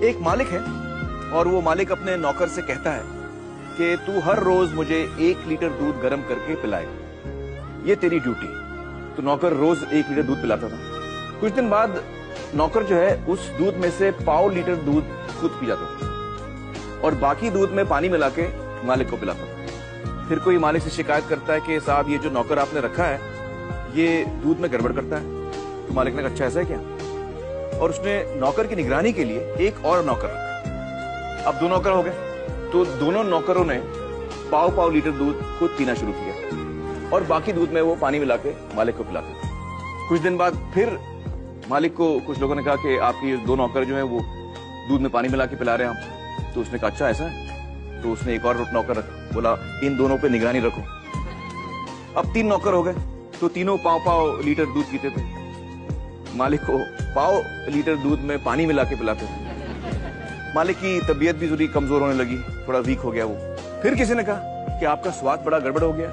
एक मालिक है और वो मालिक अपने नौकर से कहता है कि तू हर रोज मुझे 1 लीटर दूध गर्म करके पिलाएगा, ये तेरी ड्यूटी। तो नौकर रोज 1 लीटर दूध पिलाता था। कुछ दिन बाद नौकर जो है उस दूध में से 1.5 लीटर दूध खुद पी जाता था और बाकी दूध में पानी मिला के मालिक को पिलाता था। फिर कोई मालिक से शिकायत करता है कि साहब ये जो नौकर आपने रखा है ये दूध में गड़बड़ करता है। तो मालिक ने कहा अच्छा ऐसा है क्या? और उसने नौकर की निगरानी के लिए एक और नौकर रखा। अब 2 नौकर हो गए, तो दोनों नौकरों ने 1.5 लीटर दूध खुद पीना शुरू किया और बाकी दूध में वो पानी मिला के मालिक को पिलाते थे। कुछ दिन बाद फिर मालिक को कुछ लोगों ने कहा कि आपकी 2 नौकर जो है वो दूध में पानी मिला के पिला रहे हैं हम। तो उसने कहा अच्छा ऐसा है? तो उसने एक और नौकर रखा, बोला इन दोनों पे निगरानी रखो। अब 3 नौकर हो गए, तो तीनों 1.5 लीटर दूध पीते थे। मालिक को 1.5 लीटर दूध में पानी मिला के पिलाते थे। मालिक की तबीयत भी थोड़ी कमजोर होने लगी, थोड़ा वीक हो गया वो। फिर किसी ने कहा कि आपका स्वाद बड़ा गड़बड़ हो गया,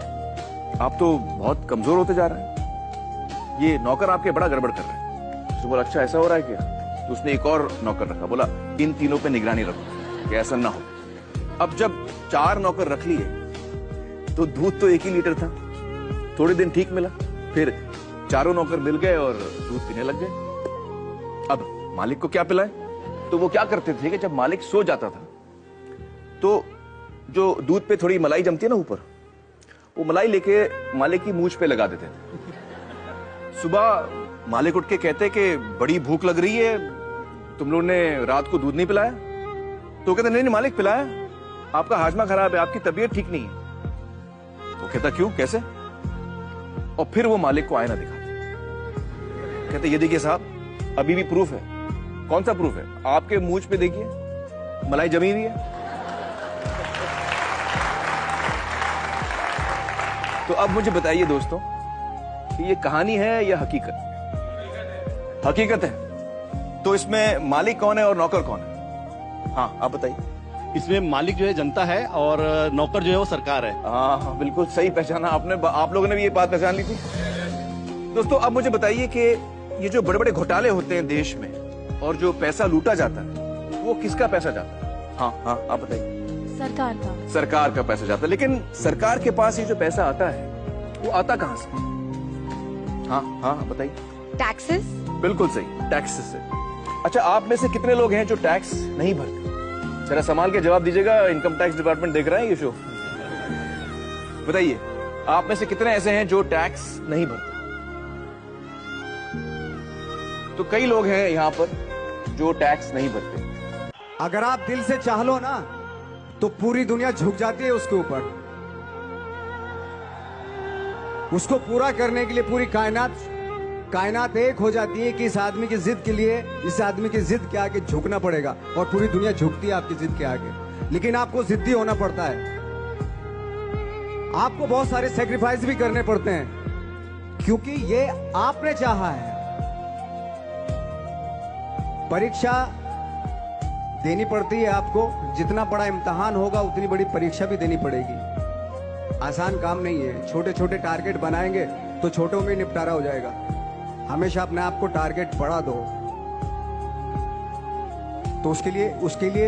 आप तो बहुत कमजोर होते जा रहे हैं, ये नौकर आपके बड़ा गड़बड़ कर रहे हैं। उसने बोला अच्छा ऐसा हो रहा है क्या? तो उसने एक और नौकर रखा, बोला इन तीनों पे निगरानी रखो कि ऐसा ना हो। अब जब 4 नौकर रख लिए तो दूध तो 1 ही लीटर था। थोड़े दिन ठीक मिला, फिर चारों नौकर मिल गए और दूध पीने लग गए। अब मालिक को क्या पिलाए? तो वो क्या करते थे कि जब मालिक सो जाता था तो जो दूध पे थोड़ी मलाई जमती है ना ऊपर, वो मलाई लेके मालिक की मूंछ पे लगा देते थे। सुबह मालिक उठ के कहते कि बड़ी भूख लग रही है, तुम लोगों ने रात को दूध नहीं पिलाया? तो कहते नहीं नहीं मालिक पिलाया, आपका हाजमा खराब है, आपकी तबीयत ठीक नहीं है। वो कहता क्यों, कैसे? और फिर वो मालिक को आईना दिखाते, कहते ये देखिए साहब अभी भी प्रूफ है। कौन सा प्रूफ है? आपके मूंछ पे देखिए मलाई जमी हुई है। तो अब मुझे बताइए दोस्तों कि ये कहानी है या हकीकत? हकीकत है। तो इसमें मालिक कौन है और नौकर कौन है? हाँ आप बताइए। इसमें मालिक जो है जनता है और नौकर जो है वो सरकार है। हाँ बिल्कुल सही पहचाना आपने, आप लोगों ने भी ये बात पहचान ली थी। दोस्तों अब मुझे बताइए कि ये जो बड़े बड़े घोटाले होते हैं देश में और जो पैसा लूटा जाता है वो किसका पैसा जाता है? हाँ हाँ आप बताइए। सरकार का। सरकार का पैसा जाता है। लेकिन सरकार के पास ये जो पैसा आता है वो आता कहाँ से? हाँ हाँ बताइए। टैक्सेस। बिल्कुल सही, टैक्सेस से। अच्छा आप में से कितने लोग हैं जो टैक्स नहीं भरते? जरा संभाल के जवाब दीजिएगा, इनकम टैक्स डिपार्टमेंट देख रहा है ये शो। बताइए आप में से कितने ऐसे हैं जो टैक्स नहीं भरते? तो कई लोग हैं यहाँ पर जो टैक्स नहीं भरते। अगर आप दिल से चाह लो ना तो पूरी दुनिया झुक जाती है उसके ऊपर। उसको पूरा करने के लिए पूरी कायनात एक हो जाती है कि इस आदमी की जिद के लिए, इस आदमी की जिद के आगे झुकना पड़ेगा, और पूरी दुनिया झुकती है आपकी जिद के आगे। लेकिन आपको जिद्दी होना पड़ता है, आपको बहुत सारे सेक्रीफाइस भी करने पड़ते हैं क्योंकि ये आपने चाहा है। परीक्षा देनी पड़ती है आपको, जितना बड़ा इम्तिहान होगा उतनी बड़ी परीक्षा भी देनी पड़ेगी। आसान काम नहीं है। छोटे छोटे टारगेट बनाएंगे तो छोटों में निपटारा हो जाएगा। हमेशा अपने आप को टारगेट बढ़ा दो। तो उसके लिए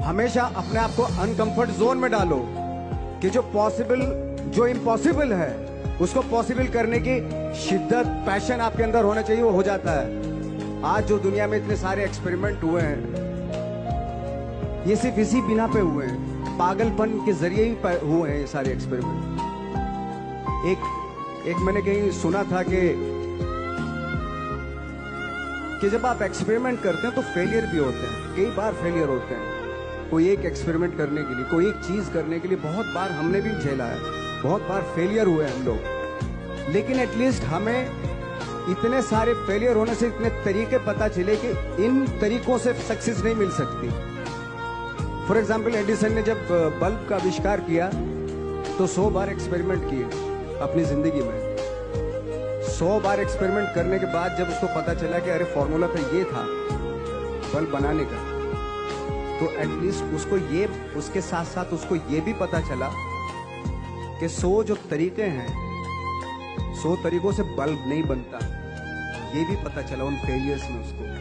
हमेशा अपने आप को अनकंफर्ट जोन में डालो कि जो इम्पॉसिबल है उसको पॉसिबल करने की शिद्दत, पैशन आपके अंदर होना चाहिए, वो हो जाता है। आज जो दुनिया में इतने सारे एक्सपेरिमेंट हुए हैं ये सिर्फ इसी बिना पे हुए हैं, पागलपन के जरिए ही हुए हैं ये सारे एक्सपेरिमेंट। एक मैंने कहीं सुना था कि जब आप एक्सपेरिमेंट करते हैं तो फेलियर भी होते हैं, कई बार फेलियर होते हैं। कोई एक एक्सपेरिमेंट करने के लिए, कोई एक चीज करने के लिए बहुत बार हमने भी झेला है, बहुत बार फेलियर हुए हम लोग। लेकिन एटलीस्ट हमें इतने सारे फेलियर होने से इतने तरीके पता चले कि इन तरीकों से सक्सेस नहीं मिल सकती। फॉर एग्जाम्पल एडिसन ने जब बल्ब का आविष्कार किया तो 100 बार एक्सपेरिमेंट किए अपनी जिंदगी में। 100 बार एक्सपेरिमेंट करने के बाद जब उसको पता चला कि अरे फॉर्मूला तो ये था बल्ब बनाने का, तो एटलीस्ट उसके साथ साथ उसको ये भी पता चला कि 100 जो तरीके हैं, 100 तरीकों से बल्ब नहीं बनता, ये भी पता चला उन फेलियर्स में उसको।